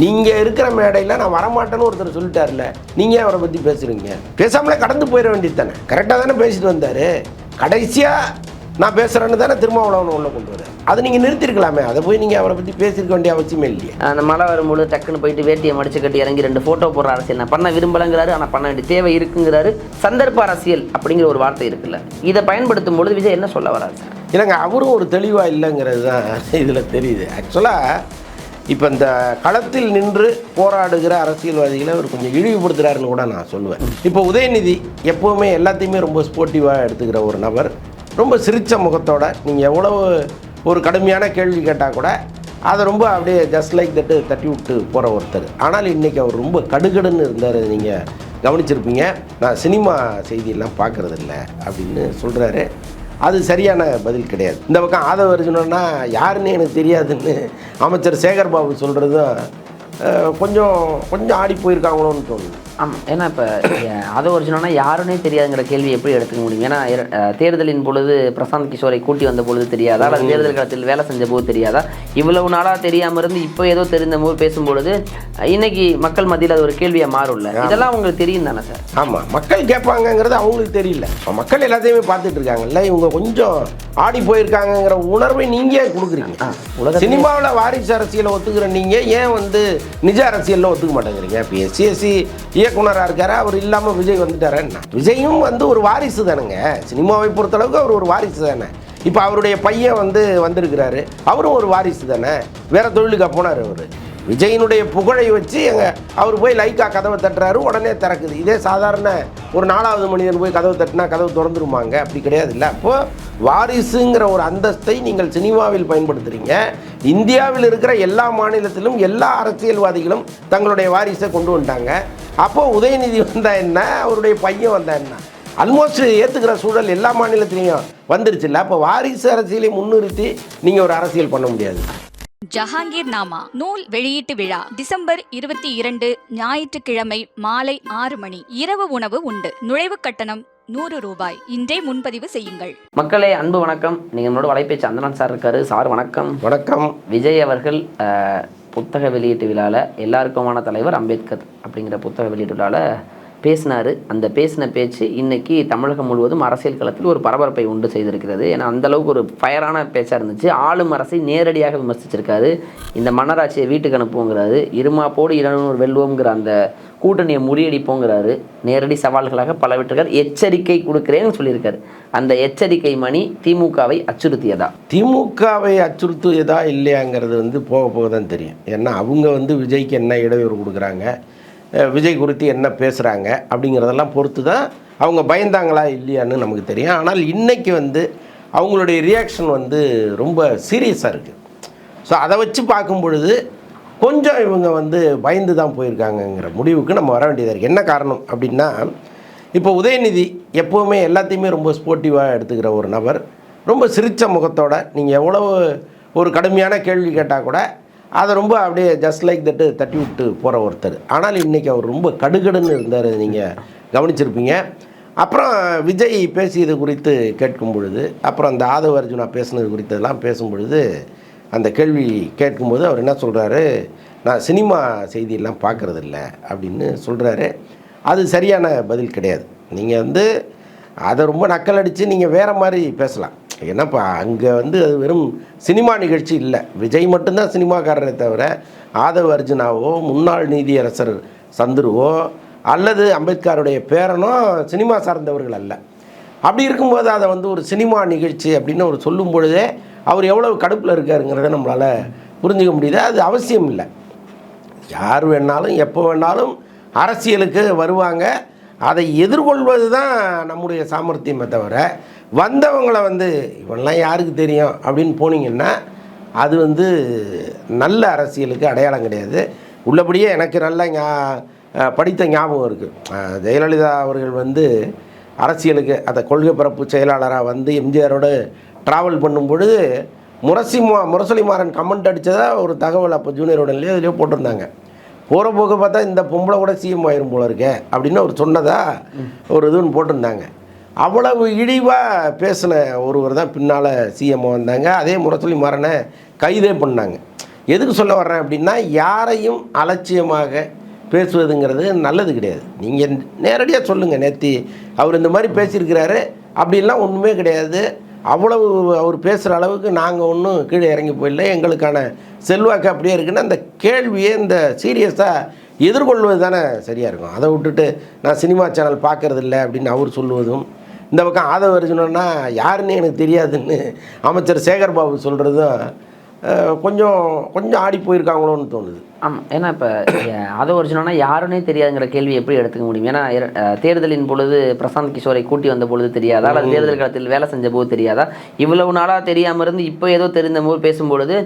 நீங்கள் இருக்கிற மேடையில் நான் வரமாட்டேன்னு ஒருத்தர் சொல்லிட்டார்ல, நீங்கள் அவரை பற்றி பேசுகிறீங்க? பேசாமலே கடந்து போயிட வேண்டியது தானே. கரெக்டாக தானே பேசிட்டு வந்தார். கடைசியாக நான் பேசுகிறேன்னு தானே திருமாவளவன் உள்ள கொண்டு வரேன். அதை நீங்கள் நிறுத்திருக்கலாமே. அதை போய் நீங்கள் அவரை பற்றி பேசியிருக்க வேண்டிய அவசியமே இல்லையே. அந்த மழை வரும்போது டக்குன்னு போயிட்டு வேட்டியை மடிச்சு கட்டி இறங்கி 2 ஃபோட்டோ போடுற அரசியல் நான் பண்ண விரும்பலைங்கிறாரு. ஆனால் பண்ண வேண்டிய தேவை இருக்குங்கிறாரு. சந்தர்ப்ப அரசியல் அப்படிங்கிற ஒரு வார்த்தை இருக்குல்ல, இதை பயன்படுத்தும் பொழுது விஜய் என்ன சொல்ல வராரு சார்? இல்லைங்க, அவரும் ஒரு தெளிவாக இல்லைங்கிறது தான் இதில் தெரியுது. ஆக்சுவலாக இப்போ இந்த களத்தில் நின்று போராடுகிற அரசியல்வாதிகளை அவர் கொஞ்சம் இழிவுபடுத்துகிறாருன்னு கூட நான் சொல்லுவேன். இப்போ உதயநிதி எப்போவுமே எல்லாத்தையுமே ரொம்ப ஸ்போர்ட்டிவாக எடுத்துக்கிற ஒரு நபர். ரொம்ப சிரித்த முகத்தோட நீங்கள் எவ்வளவு ஒரு கடுமையான கேள்வி கேட்டால் கூட அதை ரொம்ப அப்படியே ஜஸ்ட் லைக் தட்டு தட்டி விட்டு போகிற ஒருத்தர். ஆனால் இன்றைக்கி அவர் ரொம்ப கடுகடுன்னு இருந்தார். நீங்கள் கவனிச்சிருப்பீங்க. நான் சினிமா செய்தியெல்லாம் பார்க்குறதில்ல அப்படின்னு சொல்கிறாரு. அது சரியான பதில் கிடையாது. இந்த பக்கம் ஆதவ அர்ஜுனன்னா யாருன்னு எனக்கு தெரியாதுன்னு அமைச்சர் சேகர் பாபு சொல்கிறதும் கொஞ்சம் ஆடி போயிருக்காங்களோன்னு தோணுது. ஆமாம், ஏன்னா இப்போ அதை ஒரிஜினல்னா யாருன்னே தெரியாதுங்கிற கேள்வி எப்படி எடுத்துக்க முடியும்? ஏன்னா தேர்தலின் பொழுது பிரசாந்த் கிஷோரை கூட்டி வந்த பொழுது தெரியாதா, அல்லது தேர்தல் காலத்தில் வேலை செஞ்ச போது தெரியாதா? இவ்வளவு நாளாக தெரியாமல் இருந்து இப்போ ஏதோ தெரிந்த போது பேசும்பொழுது இன்னைக்கு மக்கள் மத்தியில் அது ஒரு கேள்வியாக மாறும்ல. இதெல்லாம் அவங்களுக்கு தெரியும் தானே சார்? ஆமாம், மக்கள் கேட்பாங்கங்கிறது அவங்களுக்கு தெரியல. மக்கள் எல்லாத்தையுமே பார்த்துட்டு இருக்காங்கல்ல. இவங்க கொஞ்சம் ஆடி போயிருக்காங்கங்கிற உணர்வை நீங்கள் கொடுக்குறீங்க. சினிமாவில் வாரிசு அரசியலை ஒத்துக்கிற நீங்கள் ஏன் நிஜ அரசியலில் ஒத்துக்க மாட்டேங்கிறீங்க? இப்போ எஸ்சிஎஸ்சி இயக்குனராக இருக்காரு, அவர் இல்லாமல் விஜய் வந்துட்டாரன்னா விஜயும் ஒரு வாரிசு தானுங்க. சினிமாவை பொறுத்தளவுக்கு அவர் ஒரு வாரிசு தானே. இப்போ அவருடைய பையன் வந்திருக்கிறாரு, அவரும் ஒரு வாரிசு தானே. வேற தொழிலுக்கு போனார் அவர். விஜயினுடைய புகழை வச்சு அவர் போய் லைக்கா கதவை தட்டுறாரு, உடனே திறக்குது. இதே சாதாரண ஒரு 4வது மனிதன் போய் கதவை தட்டினா கதவு திறந்துருமாங்க? அப்படி கிடையாது இல்லை. அப்போது வாரிசுங்கிற ஒரு அந்தஸ்தை நீங்கள் சினிமாவில் பயன்படுத்துகிறீங்க. இந்தியாவில் இருக்கிற எல்லா மாநிலத்திலும் எல்லா அரசியல்வாதிகளும் தங்களுடைய வாரிசை கொண்டு வந்துட்டாங்க. அப்போது உதயநிதி வந்தால் என்ன, அவருடைய பையன் வந்தால் என்ன, ஆல்மோஸ்ட் ஏற்றுக்கிற சூழல் எல்லா மாநிலத்திலையும் வந்துருச்சு இல்லை. அப்போ வாரிசு அரசியலை முன்னிறுத்தி நீங்கள் ஒரு அரசியல் பண்ண முடியாது. ஜஹாங்கீர் நாமா நூல் வெளியீட்டு விழா டிசம்பர் 22 ஞாயிற்றுக்கிழமை மாலை 6 மணி. இரவு உணவு உண்டு. நுழைவு கட்டணம் 100 ரூபாய். இன்றே முன்பதிவு செய்யுங்கள். மக்களே, அன்பு வணக்கம். நீங்கள் நம்மளோட வலைபேச்சு அந்தநாத் சார் இருக்காரு. சார் வணக்கம். வணக்கம். விஜய் அவர்கள் புத்தக வெளியீட்டு விழாவில் எல்லாருக்குமான தலைவர் அம்பேத்கர் அப்படிங்கிற புத்தக வெளியீட்டு விழாவில் பேசினார். அந்த பேசின பேச்சு இன்னைக்கு தமிழகம் முழுவதும் அரசியல் களத்தில் ஒரு பரபரப்பை உண்டு செய்திருக்கிறது. ஏன்னா அந்தளவுக்கு ஒரு ஃபயரான பேச்சாக இருந்துச்சு. ஆளும் அரசை நேரடியாக விமர்சிச்சிருக்காரு. இந்த மன்னராட்சியை வீட்டுக்கு அனுப்புங்கிறாரு. இருமாப்போடு 200 வெல்வோங்கிற அந்த கூட்டணியை முறியடிப்போங்கிறாரு. நேரடி சவால்களாக பல விட்டுருக்கார். எச்சரிக்கை கொடுக்குறேன்னு சொல்லியிருக்காரு. அந்த எச்சரிக்கை மணி திமுகவை அச்சுறுத்தியதா? திமுகவை அச்சுறுத்தியதா இல்லையாங்கிறது போக போக தான் தெரியும். ஏன்னா அவங்க விஜய்க்கு என்ன இடையூறு கொடுக்குறாங்க, விஜய் குறித்து என்ன பேசுகிறாங்க அப்படிங்கிறதெல்லாம் பொறுத்து தான் அவங்க பயந்தாங்களா இல்லையான்னு நமக்கு தெரியும். ஆனால் இன்றைக்கி அவங்களுடைய ரியாக்ஷன் ரொம்ப சீரியஸாக இருக்குது. ஸோ அதை வச்சு பார்க்கும் பொழுது கொஞ்சம் இவங்க பயந்து தான் போயிருக்காங்கங்கிற முடிவுக்கு நம்ம வர வேண்டியதாக இருக்குது. என்ன காரணம் அப்படின்னா, இப்போ உதயநிதி எப்போவுமே எல்லாத்தையுமே ரொம்ப ஸ்போர்ட்டிவாக எடுத்துக்கிற ஒரு நபர். ரொம்ப சிரித்த முகத்தோட நீங்கள் எவ்வளவு ஒரு கடுமையான கேள்வி கேட்டால் கூட அதை ரொம்ப அப்படியே ஜஸ்ட் லைக் தட்டு தட்டி விட்டு போகிற ஒருத்தர். ஆனால் இன்றைக்கி அவர் ரொம்ப கடுகடுன்னு இருந்தார். நீங்கள் கவனிச்சிருப்பீங்க. அப்புறம் விஜய் பேசியது குறித்து கேட்கும் பொழுது, அப்புறம் அந்த ஆதவ அர்ஜுனா பேசுனது குறித்தெல்லாம் பேசும் பொழுது, அந்த கேள்வி கேட்கும்போது அவர் என்ன சொல்கிறாரு, நான் சினிமா செய்தியெல்லாம் பார்க்குறதில்ல அப்படின்னு சொல்கிறாரு. அது சரியான பதில் கிடையாது. நீங்கள் அதை ரொம்ப நக்கல் அடித்து நீங்கள் வேறு மாதிரி பேசலாம். ஏன்னாப்பா அங்கே அது வெறும் சினிமா நிகழ்ச்சி இல்லை. விஜய் மட்டும்தான் சினிமாக்காரரை தவிர ஆதவ அர்ஜுனாவோ முன்னாள் நீதியரசர் சந்துருவோ அல்லது அம்பேத்கருடைய பேரனோ சினிமா சார்ந்தவர்கள் அல்ல. அப்படி இருக்கும்போது அதை ஒரு சினிமா நிகழ்ச்சி அப்படின்னு அவர் சொல்லும் பொழுதே அவர் எவ்வளவு கடுப்பில் இருக்காருங்கிறத நம்மளால் புரிஞ்சுக்க முடியுது. அது அவசியம் இல்லை. யார் வேணாலும் எப்போ வேணாலும் அரசியலுக்கு வருவாங்க. அதை எதிர்கொள்வது தான் நம்முடைய சாமர்த்தியமே தவிர வந்தவங்களை இவெல்லாம் யாருக்கு தெரியும் அப்படின்னு போனீங்கன்னா அது நல்ல அரசியலுக்கு அடையாளம் கிடையாது. உள்ளபடியே எனக்கு நல்ல படித்த ஞாபகம் இருக்குது. ஜெயலலிதா அவர்கள் அரசியலுக்கு அந்த கொள்கை பரப்பு செயலாளராக எம்ஜிஆரோடு ட்ராவல் பண்ணும் பொழுது முரசொலிமாறன் கமெண்ட் அடித்ததா ஒரு தகவல் அப்போ ஜூனியரோடலையோ இதுலேயோ போட்டிருந்தாங்க. போகிற போக பார்த்தா இந்த பொம்பளை கூட சிஎம் ஆயிரும் போல இருக்கே அப்படின்னு அவர் சொன்னதா ஒரு இதுன்னு போட்டிருந்தாங்க. அவ்வளவு இழிவாக பேசின ஒருவர் தான் பின்னால் சிஎம் வந்தாங்க. அதே முரசொலிமாறனை கைதே பண்ணாங்க. எதுக்கு சொல்ல வர்றேன் அப்படின்னா, யாரையும் அலட்சியமாக பேசுவதுங்கிறது நல்லது கிடையாது. நீங்கள் நேரடியாக சொல்லுங்கள், நேற்று அவர் இந்த மாதிரி பேசியிருக்கிறாரு அப்படின்லாம் ஒன்றுமே கிடையாது. அவ்வளவு அவர் பேசுகிற அளவுக்கு நாங்கள் ஒன்றும் கீழே இறங்கி போயிடல, எங்களுக்கான செல்வாக்கு அப்படியே இருக்குன்னா அந்த கேள்வியை இந்த சீரியஸாக எதிர்கொள்வது தானே சரியாக இருக்கும். அதை விட்டுட்டு நான் சினிமா சேனல் பார்க்குறதில்ல அப்படின்னு அவர் சொல்லுவதும், இந்த பக்கம் ஆதவ அர்ஜுனன்னா யாருன்னு எனக்கு தெரியாதுன்னு அமைச்சர் சேகர் பாபு சொல்கிறதும் கொஞ்சம் கொஞ்சம் ஆடி போயிருக்காங்களோன்னு தோணுது. ஆமாம், ஏன்னா இப்போ அதை ஒரிஜினல்னா யாருன்னே தெரியாதுங்கிற கேள்வி எப்படி எடுத்துக்க முடியும்? ஏன்னா தேர்தலின் பொழுது பிரசாந்த் கிஷோரை கூட்டி வந்த பொழுது தெரியாதா, அல்லது தேர்தல் காலத்தில் வேலை செஞ்ச போது தெரியாதா, இவ்வளவு நாளாக தெரியாமல் இருந்து இப்போ ஏதோ தெரிந்த போது பேசும்பொழுது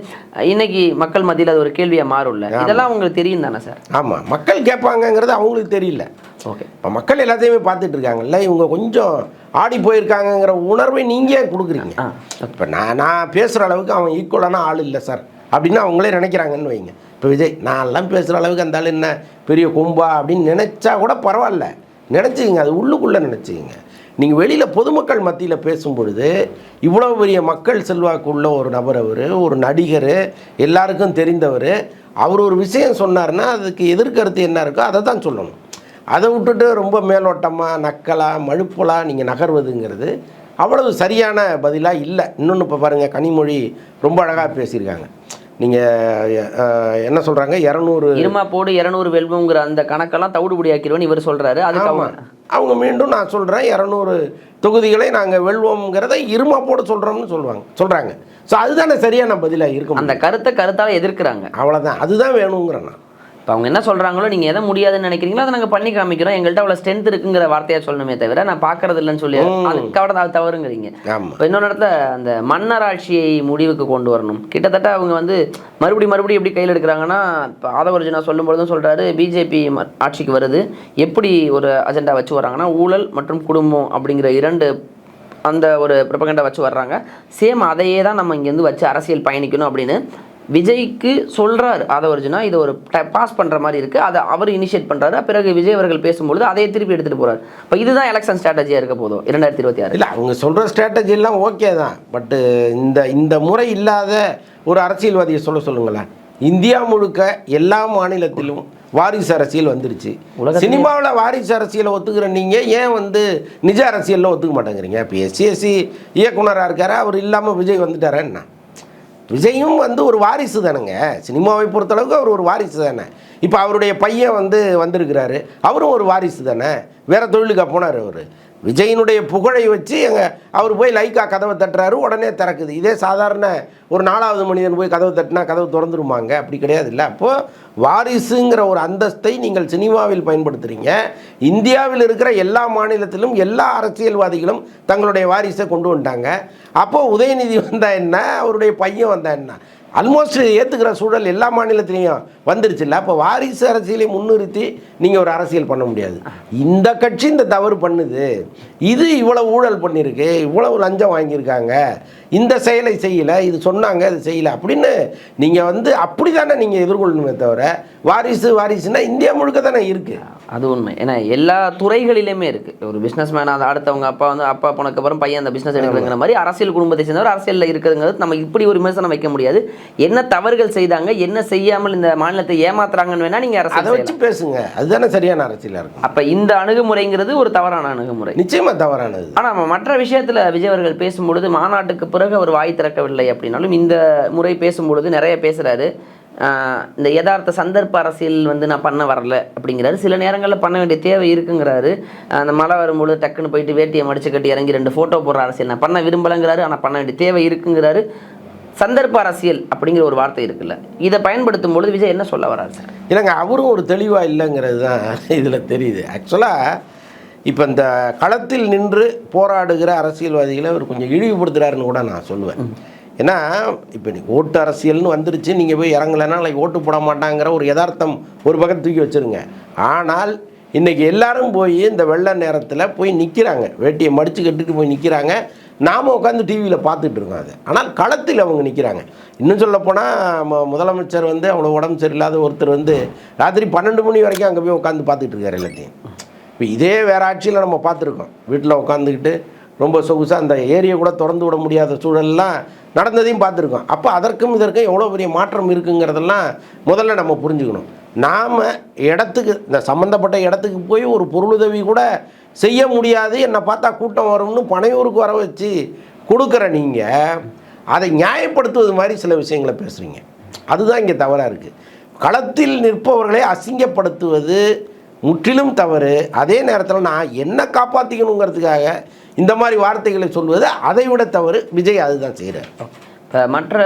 இன்னைக்கு மக்கள் மத்தியில் அது ஒரு கேள்வியாக மாறும்ல. இதெல்லாம் உங்களுக்கு தெரியும் தானே சார்? ஆமாம், மக்கள் கேட்பாங்கங்கிறது அவங்களுக்கு தெரியல. ஓகே, இப்போ மக்கள் எல்லாத்தையுமே பார்த்துட்டு இருக்காங்கல்ல, இவங்க கொஞ்சம் ஆடி போயிருக்காங்கங்கிற உணர்வை நீங்கள் கொடுக்குறீங்க. இப்போ நான் பேசுகிற அளவுக்கு அவன் ஈக்குவலான ஆள் இல்லை சார் அப்படின்னு அவங்களே நினைக்கிறாங்கன்னு வைங்க. இப்போ விஜய் நான்லாம் பேசுகிற அளவுக்கு அந்த ஆள் என்ன பெரிய கொம்பா அப்படின்னு நினச்சா கூட பரவாயில்ல, நினச்சிக்கிங்க, அது உள்ளுக்குள்ளே நினச்சிக்கிங்க. நீங்கள் வெளியில் பொதுமக்கள் மத்தியில் பேசும்பொழுது இவ்வளோ பெரிய மக்கள் செல்வாக்கு உள்ள ஒரு நபர், அவர் ஒரு நடிகர், எல்லாருக்கும் தெரிந்தவர், அவர் ஒரு விஷயம் சொன்னார்னா அதுக்கு எதிர்கருத்து என்ன இருக்கோ அதை தான் சொல்லணும். அதை விட்டுட்டு ரொம்ப மேலோட்டமாக நக்கலாக மழுப்பலாக நீங்கள் நகர்வதுங்கிறது அவ்வளவு சரியான பதிலாக இல்லை. இன்னொன்று இப்போ பாருங்கள், கனிமொழி ரொம்ப அழகாக பேசியிருக்காங்க. நீங்கள் என்ன சொல்கிறாங்க, 200 இருமா போடு 200 வெல்வங்கிற அந்த கணக்கெல்லாம் தவிடுபடி ஆக்கிடுவேன்னு இவர் சொல்கிறாரு. அதுக்கு அவங்க மீண்டும் நான் சொல்கிறேன் 200 தொகுதிகளை நாங்கள் வெல்வோங்கிறத இருமா போட சொல்கிறோம்னு சொல்கிறாங்க. ஸோ அதுதானே சரியான பதிலாக இருக்கும். அந்த கருத்தால் எதிர்க்கிறாங்க, அவ்வளோதான், அதுதான் வேணுங்கிறேன் நான். இப்போ அவங்க என்ன சொல்கிறாங்களோ, நீங்கள் எதை முடியாதுன்னு நினைக்கிறீங்களோ அதை நாங்கள் பண்ணி காமிக்கிறோம், எங்கள்கிட்ட அவ்வளோ ஸ்ட்ரென்த் இருக்குங்கிற வார்த்தையாக சொல்லணுமே தவிர நான் பார்க்கறது இல்லைன்னு சொல்லி அதுக்காக அது தவறுங்கிறீங்க. இப்போ இன்னொரு இடத்துல அந்த மன்னராட்சியை முடிவுக்கு கொண்டு வரணும். கிட்டத்தட்ட அவங்க வந்து மறுபடியும் எப்படி கையில் எடுக்கிறாங்கன்னா, இப்போ ஆதவர்ஜுனா சொல்லும்பொழுதும் சொல்கிறாரு, பிஜேபி ஆட்சிக்கு வருது, எப்படி ஒரு அஜெண்டா வச்சு வராங்கன்னா ஊழல் மற்றும் குடும்பம் அப்படிங்கிற 2 அந்த ஒரு ப்ரொபகண்டா வச்சு வர்றாங்க. சேம் அதையே தான் நம்ம இங்கேருந்து வச்சு அரசியல் பயணிக்கணும் அப்படின்னு விஜய்க்கு சொல்கிறார் ஆதவர்ஜுனா. இது ஒரு பாஸ் பண்ணுற மாதிரி இருக்குது, அதை அவர் இனிஷியேட் பண்ணுறாரு. பிறகு விஜய் அவர்கள் பேசும்பொழுது அதையே திருப்பி எடுத்துகிட்டு போகிறார். இப்போ இதுதான் எலெக்ஷன் ஸ்ட்ராட்டஜியாக இருக்க போதும் 2026. இல்லை, அவங்க சொல்கிற ஸ்ட்ராட்டஜி எல்லாம் ஓகே தான். பட்டு இந்த முறை இல்லாத ஒரு அரசியல்வாதியை சொல்லுங்களேன். இந்தியா முழுக்க எல்லா மாநிலத்திலும் வாரிசு அரசியல் வந்துருச்சு. சினிமாவில் வாரிசு அரசியலை ஒத்துக்கிற நீங்கள் ஏன் வந்து நிஜ அரசியலில் ஒத்துக்க மாட்டேங்கிறீங்க? இப்போ எஸ்சி இயக்குனராக இருக்காரு, அவர் இல்லாமல் விஜய் வந்துட்டாரா என்ன? விஜயும் வந்து ஒரு வாரிசு தானுங்க, சினிமாவை பொறுத்தளவுக்கு அவர் ஒரு வாரிசு தானே. இப்போ அவருடைய பையன் வந்திருக்கிறாரு, அவரும் ஒரு வாரிசு தானே. வேறு தொழிலுக்காக போனார் அவர். விஜயினுடைய புகழை வச்சு அவர் போய் லைக்கா கதவை தட்டுறாரு, உடனே திறக்குது. இதே சாதாரண ஒரு 4வது மனிதன் போய் கதவை தட்டினா கதவு திறந்துருமாங்க? அப்படி கிடையாது இல்லை. அப்போது வாரிசுங்கிற ஒரு அந்தஸ்தை நீங்கள் சினிமாவில் பயன்படுத்துகிறீங்க. இந்தியாவில் இருக்கிற எல்லா மாநிலத்திலும் எல்லா அரசியல்வாதிகளும் தங்களுடைய வாரிசை கொண்டு வந்துட்டாங்க. அப்போது உதயநிதி வந்தால் என்ன, அவருடைய பையன் வந்தால் என்ன, ஆல்மோஸ்ட் ஏற்றுக்கிற சூழல் எல்லா மாநிலத்திலையும் வந்துருச்சு இல்லை. அப்போ வாரிசு அரசியலை முன்னிறுத்தி நீங்கள் ஒரு அரசியல் பண்ண முடியாது. இந்த கட்சி இந்த தவறு பண்ணுது, இது இவ்வளவு ஊழல் பண்ணியிருக்கு, இவ்வளவு லஞ்சம் வாங்கியிருக்காங்க, இந்த செயலை செய்யலை, இது சொன்னாங்க இது செய்யலை அப்படின்னு நீங்கள் அப்படி தானே நீங்கள் எதிர்கொள்ளணுமே தவிர வாரிசுனா இந்தியா முழுக்க தானே இருக்குது. அது உண்மை. ஏன்னா எல்லா துறைகளிலுமே இருக்குது. ஒரு பிஸ்னஸ் மேன், அது அடுத்தவங்க அப்பா போனக்கு அப்புறம் பையன் அந்த பிஸ்னஸ் எடுக்கிறங்கிற மாதிரி அரசியல் குடும்பத்தை சேர்ந்தவர் அரசியலில் இருக்குதுங்கிறது நம்ம இப்படி ஒரு விமர்சனம் வைக்க முடியாது. என்ன தவறுகள் செய்தாங்க, என்ன செய்யாமல் இந்த மாநிலத்தை ஏமாத்துறாங்கன்னு வேணா நீங்கள் அரசியல் வச்சு பேசுங்க, அதுதானே சரியான அரசியலாக இருக்கும். அப்போ இந்த அணுகுமுறைங்கிறது ஒரு தவறான அணுகுமுறை, நிச்சயமாக தவறானது. ஆனால் மற்ற விஷயத்தில் விஜய் அவர்கள் பேசும்பொழுது மாநாட்டுக்கு பிறகு அவர் வாய் திறக்கவில்லை அப்படின்னாலும் இந்த முறை பேசும்பொழுது நிறைய பேசுகிறாரு. இந்த யதார்த்த சந்தர்ப்ப அரசியல் நான் பண்ண வரல அப்படிங்கிறாரு. சில நேரங்களில் பண்ண வேண்டிய தேவை இருக்குங்கிறாரு. அந்த மழை வரும்பொழுது டக்குன்னு போயிட்டு வேட்டியை மடிச்சு கட்டி இறங்கி 2 ஃபோட்டோ போடுற அரசியல் நான் பண்ண விரும்பலைங்கிறாரு. ஆனால் பண்ண வேண்டிய தேவை இருக்குங்கிறாரு. சந்தர்ப்ப அரசியல் அப்படிங்கிற ஒரு வார்த்தை இருக்குல்ல, இதை பயன்படுத்தும் பொழுது விஜய் என்ன சொல்ல வர்றாரு சார்? இல்லைங்க, அவரும் ஒரு தெளிவாக இல்லைங்கிறது தான் இதில் தெரியுது. ஆக்சுவலாக இப்போ இந்த களத்தில் நின்று போராடுகிற அரசியல்வாதிகளை அவர் கொஞ்சம் இழிவுபடுத்துகிறாருன்னு கூட நான் சொல்லுவேன். ஏன்னா இப்போ நீ ஓட்டு அரசியல்னு வந்துருச்சு, நீங்கள் போய் இறங்கலைன்னா நாளைக்கு ஓட்டு போட மாட்டாங்கிற ஒரு யதார்த்தம் ஒரு பக்கம் தூக்கி வச்சுருங்க. ஆனால் இன்றைக்கி எல்லாரும் போய் இந்த வெள்ள நேரத்தில் போய் நிற்கிறாங்க, வேட்டியை மடித்து கட்டிட்டு போய் நிற்கிறாங்க. நாம் உட்காந்து டிவியில் பார்த்துட்டு இருக்கோம் அது. ஆனால் களத்தில் அவங்க நிற்கிறாங்க. இன்னும் சொல்லப்போனால் முதலமைச்சர் அவ்வளோ உடம்பு சரியில்லாத ஒருத்தர் ராத்திரி 12 மணி வரைக்கும் அங்கே போய் உட்காந்து பார்த்துட்டு இருக்காரு எல்லாத்தையும். இப்போ இதே வேறு ஆட்சியில் நம்ம பார்த்துருக்கோம், வீட்டில் உட்காந்துக்கிட்டு ரொம்ப சொகுசாக அந்த ஏரியை கூட திறந்து விட முடியாத சூழல்லாம் நடந்ததையும் பார்த்துருக்கோம். அப்போ அதற்கும் இதற்கும் எவ்வளோ பெரிய மாற்றம் இருக்குங்கிறதெல்லாம் முதல்ல நம்ம புரிஞ்சுக்கணும். நாம் இடத்துக்கு இந்த சம்மந்தப்பட்ட இடத்துக்கு போய் ஒரு பொருளுதவி கூட செய்ய முடியாது, என்னை பார்த்தா கூட்டம் வரும்னு பனையூருக்கு வர வச்சு கொடுக்குற நீங்கள் அதை நியாயப்படுத்துவது மாதிரி சில விஷயங்களை பேசுகிறீங்க. அதுதான் இங்கே தவறாக இருக்குது. களத்தில் நிற்பவர்களை அசிங்கப்படுத்துவது முற்றிலும் தவறு. அதே நேரத்தில் நான் என்ன காப்பாற்றிக்கணுங்கிறதுக்காக இந்த மாதிரி வார்த்தைகளை சொல்வது அதை விட தவறு. விஜய் அதுதான் செய்கிறார். இப்போ மற்ற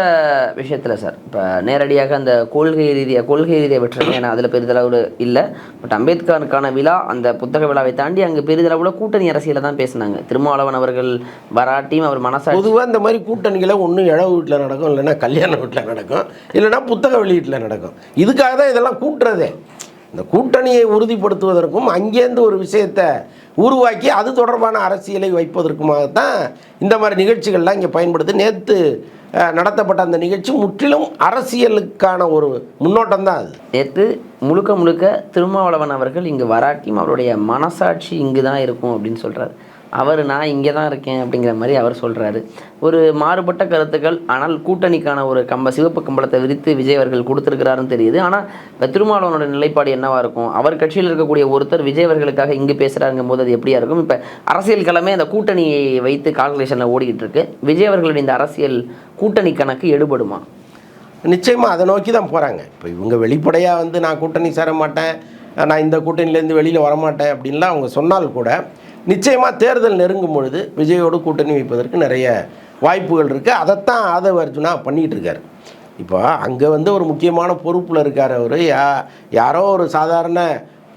விஷயத்தில் சார், இப்போ நேரடியாக அந்த கொள்கை ரீதியாக வெற்றுமை, ஏன்னா அதில் பெரிதளவில் இல்லை. பட் அம்பேத்கருக்கான விழா, அந்த புத்தக விழாவை தாண்டி அங்கே பெரிதளவில் கூட்டணி அரசியலை தான் பேசினாங்க. திருமாவளவன் அவர்கள் வராட்டியும் அவர் மனசா பொதுவாக இந்த மாதிரி கூட்டணிகளை ஒன்று இழவு வீட்டில் நடக்கும், இல்லைன்னா கல்யாண வீட்டில் நடக்கும், இல்லைன்னா புத்தக வெளியீட்டில் நடக்கும். இதுக்காக தான் இதெல்லாம் கூட்டுறதே. இந்த கூட்டணியை உறுதிப்படுத்துவதற்கும் அங்கேருந்து ஒரு விஷயத்தை உருவாக்கி அது தொடர்பான அரசியலை வைப்பதற்குமாகத்தான் இந்த மாதிரி நிகழ்ச்சிகள்லாம் இங்கே பயன்படுது. நேற்று நடத்தப்பட்ட அந்த நிகழ்ச்சி முற்றிலும் அரசியலுக்கான ஒரு முன்னோட்டம் தான் அது. நேற்று முழுக்க திருமாவளவன் அவர்கள் இங்கே வராட்டியும் அவருடைய மனசாட்சி இங்கு தான் இருக்கும் அப்படின்னு சொல்கிறார். நான் இங்கே தான் இருக்கேன் அப்படிங்கிற மாதிரி அவர் சொல்கிறாரு. ஒரு மாறுபட்ட கருத்துக்கள், ஆனால் கூட்டணிக்கான ஒரு சிவப்பு கம்பளத்தை விரித்து விஜய் அவர்கள் கொடுத்துருக்கிறாருன்னு தெரியுது. ஆனால் இப்போ திருமாவளவனோட நிலைப்பாடு என்னவாக இருக்கும்? அவர் கட்சியில் இருக்கக்கூடிய ஒருத்தர் விஜய் அவர்களுக்காக இங்கே பேசுகிறாருங்கும் போது அது எப்படியா இருக்கும்? இப்போ அரசியல் களமே அந்த கூட்டணியை வைத்து கால்குலேஷனில் ஓடிக்கிட்டு இருக்கு. விஜய் அவர்களுடைய இந்த அரசியல் கூட்டணி கணக்கு எடுபடுமா? நிச்சயமாக அதை நோக்கி தான் போகிறாங்க. இப்போ இவங்க வெளிப்படையாக நான் கூட்டணி சேர மாட்டேன், நான் இந்த கூட்டணியிலேருந்து வெளியில் வரமாட்டேன் அப்படின்லாம் அவங்க சொன்னால் கூட நிச்சயமாக தேர்தல் நெருங்கும் பொழுது விஜயோடு கூட்டணி வைப்பதற்கு நிறைய வாய்ப்புகள் இருக்குது. அதைத்தான் ஆதவ அர்ஜுனா பண்ணிகிட்டு இருக்கார். இப்போ அங்கே ஒரு முக்கியமான பொறுப்பில் இருக்கார். அவர் யாரோ ஒரு சாதாரண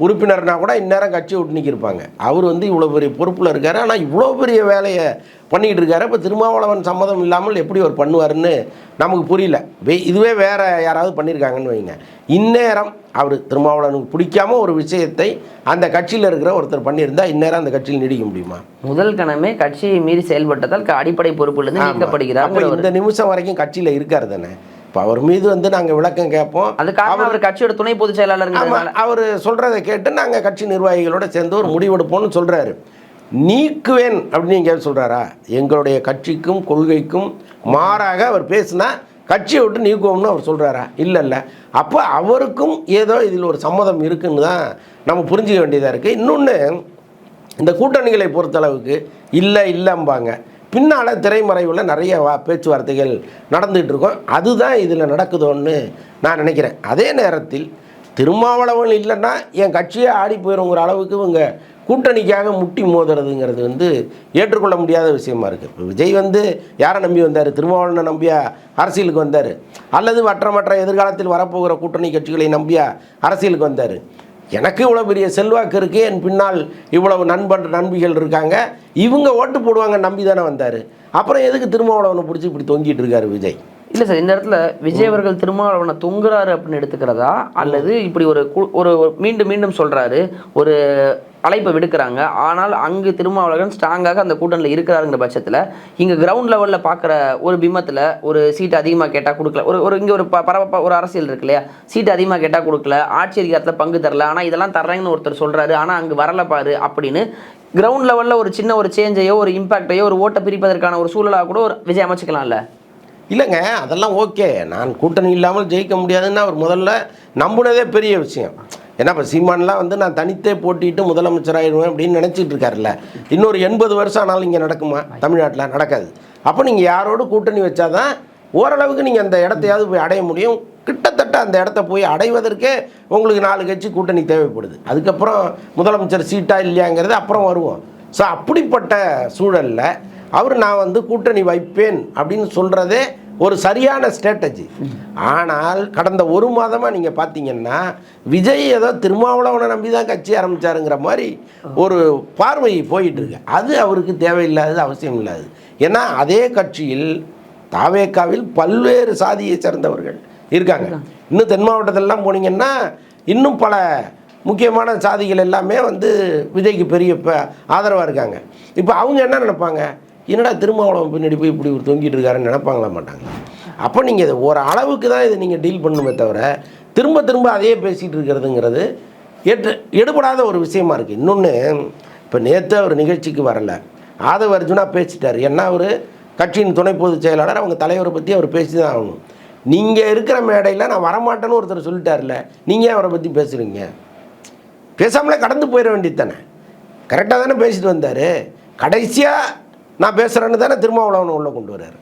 உறுப்பினர்னா கூட இந்நேரம் கட்சியை விட்டு நிற்கிருப்பாங்க. அவர் இவ்வளோ பெரிய பொறுப்பில் இருக்கார், ஆனால் இவ்வளோ பெரிய வேலையை பண்ணிக்கிட்டு இருக்காரு. இப்போ திருமாவளவன் சம்மதம் இல்லாமல் எப்படி அவர் பண்ணுவார்னு நமக்கு புரியல. இதுவே வேறு யாராவது பண்ணியிருக்காங்கன்னு வைங்க, இந்நேரம் அவர் திருமாவளவனுக்கு பிடிக்காம ஒரு விஷயத்தை அந்த கட்சியில் இருக்கிற ஒருத்தர் பண்ணியிருந்தால் இந்நேரம் அந்த கட்சியில் நீடிக்க முடியுமா? முதல் கணமே கட்சியை மீறி செயல்பட்டதால் அடிப்படை பொறுப்பிலிருந்து நீக்கப்படுகிறார். அப்போ இந்த நிமிஷம் வரைக்கும் கட்சியில் இருக்கார் தானே. இப்போ அவர் மீது நாங்கள் விளக்கம் கேட்போம். அதுக்காக அவர் கட்சியோட துணை பொதுச் செயலாளர் அவர் சொல்கிறத கேட்டு நாங்கள் கட்சி நிர்வாகிகளோடு சேர்ந்து ஒரு முடிவெடுப்போம்னு சொல்கிறாரு. நீக்குவேன் அப்படின்னு நீங்கள் சொல்கிறாரா? எங்களுடைய கட்சிக்கும் கொள்கைக்கும் மாறாக அவர் பேசினா கட்சியை விட்டு நீக்குவோம்னு அவர் சொல்கிறாரா? இல்லை. அப்போ அவருக்கும் ஏதோ இதில் ஒரு சம்மதம் இருக்குன்னு தான் நம்ம புரிஞ்சிக்க வேண்டியதாக இருக்குது. இன்னொன்று, இந்த கூட்டணிகளை பொறுத்தளவுக்கு இல்லைம்பாங்க, பின்னால் திரைமறைவில் நிறைய பேச்சுவார்த்தைகள் நடந்துகிட்டு இருக்கோம். அதுதான் இதில் நடக்குதோன்னு நான் நினைக்கிறேன். அதே நேரத்தில் திருமாவளவன் இல்லைன்னா என் கட்சியே ஆடி போயிடுங்கிற அளவுக்கு இவங்க கூட்டணிக்காக முட்டி மோதுறதுங்கிறது ஏற்றுக்கொள்ள முடியாத விஷயமா இருக்குது. இப்போ விஜய் யாரை நம்பி வந்தார்? திருமாவளவனை நம்பியா அரசியலுக்கு வந்தார்? அல்லது மற்ற எதிர்காலத்தில் வரப்போகிற கூட்டணி கட்சிகளை நம்பியா அரசியலுக்கு வந்தார்? எனக்கு இவ்வளோ பெரிய செல்வாக்கு இருக்குது, என் பின்னால் இவ்வளவு நண்பிகள் இருக்காங்க, இவங்க ஓட்டு போடுவாங்க நம்பி தானே வந்தார். அப்புறம் எதுக்கு திருமாவளவனை பிடிச்சி இப்படி தொங்கிட்டு இருக்காரு விஜய்? இல்லை சார், இந்த இடத்துல விஜய் அவர்கள் திருமாவளவனை தொங்குறாரு அப்படின்னு எடுத்துக்கிறதா, அல்லது இப்படி ஒரு மீண்டும் சொல்கிறாரு, ஒரு அழைப்பை விடுக்கிறாங்க, ஆனால் அங்கு திருமாவளவன் ஸ்ட்ராங்காக அந்த கூட்டணியில் இருக்கிறாருங்கிற பட்சத்தில் இங்கே கிரவுண்ட் லெவலில் பார்க்குற ஒரு பிம்பத்தில் ஒரு சீட்டு அதிகமாக கேட்டால் கொடுக்கல, இங்கே ஒரு ஒரு அரசியல் இருக்கு இல்லையா, சீட்டு அதிகமாக கேட்டால் கொடுக்கல, ஆட்சி அதிகாரத்தில் பங்கு தரல, ஆனால் இதெல்லாம் தர்றேங்கன்னு ஒருத்தர் சொல்கிறாரு, ஆனால் அங்கே வரல பாரு அப்படின்னு கிரவுண்ட் லெவலில் ஒரு சின்ன ஒரு சேஞ்சையோ ஒரு இம்பாக்டையோ ஒரு ஓட்டை பிரிப்பதற்கான ஒரு சூழலாக கூட ஒரு விஜய் அமைச்சிக்கலாம்ல? இல்லைங்க, அதெல்லாம் ஓகே. நான் கூட்டணி இல்லாமல் ஜெயிக்க முடியாதுன்னு அவர் முதல்ல நம்பினதே பெரிய விஷயம். ஏன்னா இப்போ சீமான்லாம் நான் தனித்தே போட்டிட்டு முதலமைச்சராகிடுவேன் அப்படின்னு நினச்சிட்டு இருக்காருல்ல. இன்னொரு 80 வருஷம் ஆனாலும் இங்கே நடக்குமா? தமிழ்நாட்டில் நடக்காது. அப்போ நீங்கள் யாரோடு கூட்டணி வச்சாதான் ஓரளவுக்கு நீங்கள் அந்த இடத்தையாவது போய் அடைய முடியும். கிட்டத்தட்ட அந்த இடத்த போய் அடைவதற்கே உங்களுக்கு 4 கட்சி கூட்டணி தேவைப்படுது. அதுக்கப்புறம் முதலமைச்சர் சீட்டா இல்லையாங்கிறது அப்புறம் வருவோம். ஸோ அப்படிப்பட்ட சூழலில் நான் கூட்டணி வைப்பேன் அப்படின்னு சொல்கிறதே ஒரு சரியான ஸ்ட்ராட்டஜி. ஆனால் கடந்த 1 மாதமாக நீங்கள் பார்த்தீங்கன்னா விஜய் ஏதோ திருமாவளவனை நம்பி தான் கட்சி ஆரம்பித்தாருங்கிற மாதிரி ஒரு பார்வை போயிட்டுருக்கு. அது அவருக்கு தேவையில்லாதது, அவசியம் இல்லாது. ஏன்னா அதே கட்சியில் தாவேக்காவில் பல்வேறு சாதியை சேர்ந்தவர்கள் இருக்காங்க. இன்னும் தென் மாவட்டத்திலலாம் போனீங்கன்னா இன்னும் பல முக்கியமான சாதிகள் எல்லாமே விஜய்க்கு பெரிய ஆதரவாக இருக்காங்க. இப்போ அவங்க என்ன நினைப்பாங்க? என்னடா திருமாவளவன் பின்னாடி போய் இப்படி ஒரு தொங்கிட்டு இருக்காருன்னு நினைப்பாங்களா மாட்டாங்க? அப்போ நீங்கள் இதை ஒரு அளவுக்கு தான் இதை நீங்கள் டீல் பண்ணணுமே தவிர திரும்ப அதையே பேசிகிட்டு இருக்கிறதுங்கிறது எடுபடாத ஒரு விஷயமா இருக்குது. இன்னொன்று, இப்போ நேற்று அவர் நிகழ்ச்சிக்கு வரலை, ஆதவ அர்ஜுனா பேசிட்டார். ஏன்னா அவர் கட்சியின் துணை பொதுச் செயலாளர், அவங்க தலைவரை பற்றி அவர் பேசி தான் ஆகணும். நீங்கள் இருக்கிற மேடையில் நான் வரமாட்டேன்னு ஒருத்தர் சொல்லிட்டார்ல, நீங்கள் அவரை பற்றி பேசுகிறீங்க? பேசாமலே கடந்து போயிட வேண்டியது தானே. கரெக்டாக தானே பேசிட்டு வந்தார். கடைசியாக நான் பேசுகிறேன்னு தானே திருமாவளவன் உள்ளே கொண்டு வர்றாரு.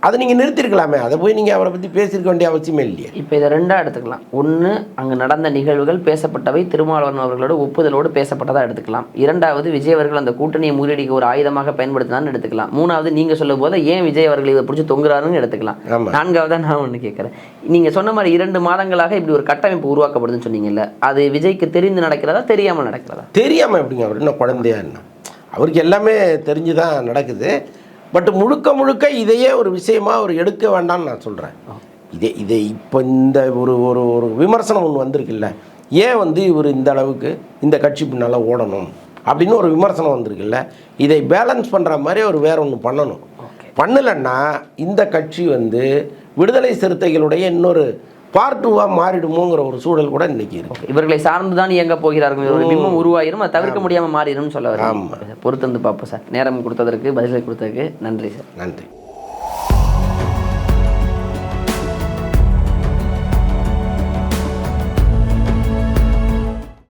அதை நீங்கள் நிறுத்திருக்கலாமே. அதை போய் நீங்கள் அவரை பற்றி பேசியிருக்க வேண்டிய அவசியமே இல்லையே. இப்போ இதை ரெண்டாக எடுத்துக்கலாம். ஒன்று, அங்கே நடந்த நிகழ்வுகள் பேசப்பட்டவை திருமாவளவன் அவர்களோட ஒப்புதலோடு பேசப்பட்டதாக எடுத்துக்கலாம். இரண்டாவது, விஜய் அவர்கள் அந்த கூட்டணியை முறியடிக்க ஒரு ஆயுதமாக பயன்படுத்தினான்னு எடுத்துக்கலாம். மூணாவது, நீங்கள் சொல்லும் போது ஏன் விஜய் அவர்கள் இதை பிடிச்சி தொங்குறாருன்னு எடுத்துக்கலாம். நான்காவதாக நான் ஒன்று கேட்குறேன். நீங்கள் சொன்ன மாதிரி 2 மாதங்களாக இப்படி ஒரு கட்டமைப்பு உருவாக்கப்படுதுன்னு சொன்னீங்கல்ல, அது விஜய்க்கு தெரிந்து நடக்கிறதா தெரியாமல் நடக்கிறதா? தெரியாமல் எப்படிங்க? அவர் இன்னும் குழந்தையா என்ன? அவருக்கு எல்லாமே தெரிஞ்சு தான் நடக்குது. பட் முழுக்க இதையே ஒரு விஷயமா அவர் எடுக்க வேண்டாம்னு நான் சொல்கிறேன். இதை இப்போ இந்த ஒரு ஒரு ஒரு விமர்சனம் ஒன்று வந்திருக்குல்ல, ஏன் இவர் இந்த அளவுக்கு இந்த கட்சி பின்னால் ஓடணும் அப்படின்னு ஒரு விமர்சனம் வந்திருக்குல்ல, இதை பேலன்ஸ் பண்ணுற மாதிரி அவர் வேற ஒன்று பண்ணணும். பண்ணலைன்னா இந்த கட்சி விடுதலை சிறுத்தைகளுடைய இன்னொரு பார்ட் 2வாக மாறிடுமோங்கிற ஒரு சூழல் கூட இன்னைக்கு இருக்கு. இவர்களை சார்ந்து தான் இயங்க போகிறார்கள், ஒரு பிம்பம் உருவாயிரும், அதை தவிர்க்க முடியாமல் மாறிடும் சொல்ல வரும். பொறுத்து பார்ப்போம் சார். நேரம் கொடுத்ததற்கு, பதிலை கொடுத்ததற்கு நன்றி சார். நன்றி.